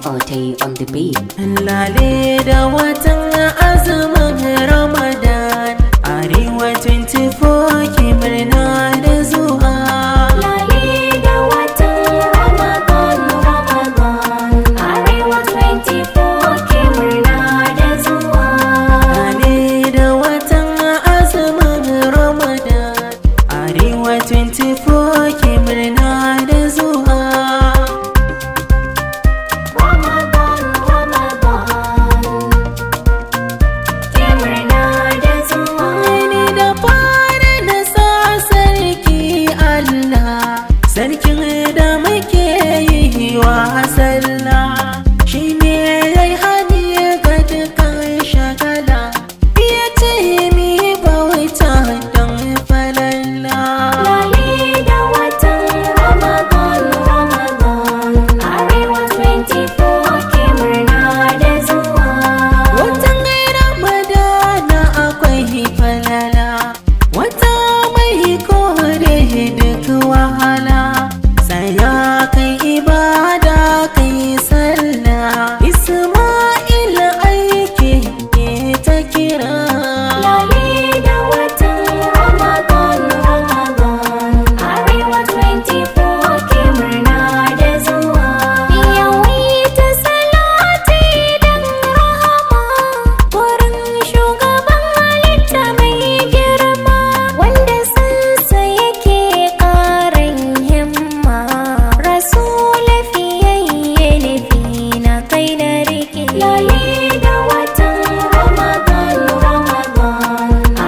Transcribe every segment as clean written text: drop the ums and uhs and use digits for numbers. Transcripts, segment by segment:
SOT on the beat. Lale da watan azumin Ramadan, Arewa 24 ke murna da zuwa. Lale da watan Ramadan, Arewa 24 ke murna da zuwa. Lale da watan azumin Ramadan, Arewa 24 ke murna da zuwa. Sarkin da muke yi wa sallah shi ne zai hani ga dukkan shagala, ya ce mi bauta don falalla. Lale da watan Ramadan, Arewa 24 ke murna da zuwa. Watan Ramadana akwai falala, wata mai kore duk wahala. Saya kai ibada kai sallah, Isma'il aiki ke ta kira. Lale da watan Ramadan, Arewa 24 ke murna da zuwa. Yawaita salati dan rahama wurin shugaban halitta mai girma, wanda sansa yake ƙarin himma. Rasul fiyayye nufi na kai na rike. Lale da watan Ramadan,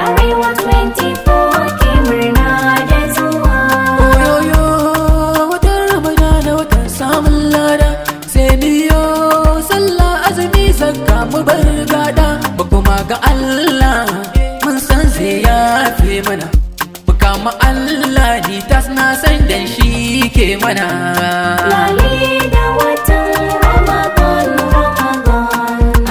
Arewa 24 ke murna da zuwa. Oyoyo watan Ramadana watan samun lada, sai biyo sallah azumi zakka mu bar gada. Ba kuma ga Allah mun san zai yafe mana, mu kama Allah ni tas na san dan shi ke mana. Lale da watan Ramadan,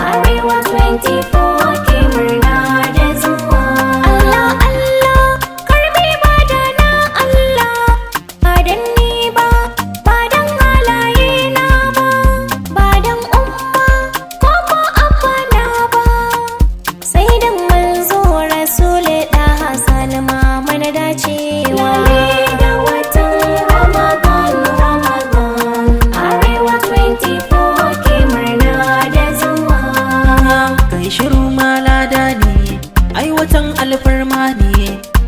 Arewa 24 ke murna da zuwa. Allah Allah karbi badana Allah, ba dan ni ba, ba dan halaye na ba, ba dan umma ko ko abba na ba, sai dan manzo Rasul da Hassan ma mana dacewa. Lale da watan Ramadan, Arewa 24 ke murna da zuwa. Kai shiru malada ne, ai watan alfarma ne,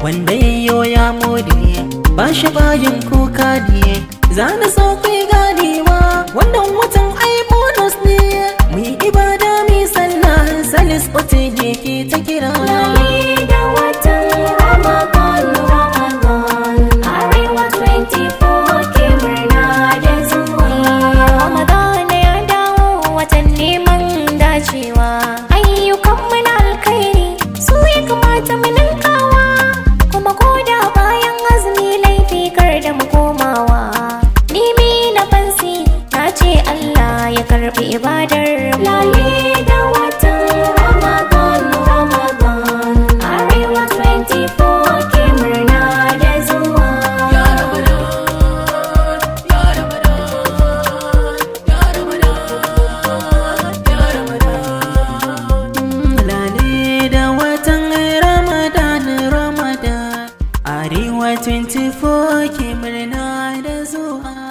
wanda yayyo ya mode ba shi bayin kuka ne. Zana so kai ganewa wannan watan ai bonus ne, mu yi ibada mi sallah salis ote ne ke ta kira. Lale da watan Ramadan, Arewa 24 ke murna da zuwa. Ramadan ya dawo watan neman dacewa, ayyukanmu na alkhairi su ya kamata mu ninkawa, kuma koda bayan azumi laifi kar da mu komawa. Nimi na fansi na ce Allah ya karbi ibadar mu. Lale da watan Ramadan, Arewa 24 ke murna da zuwa. Ya Ramadan, ya Ramadan, ya Ramadan, ya Ramadan. Lale da watan Ramadan, Arewa 24 ke murna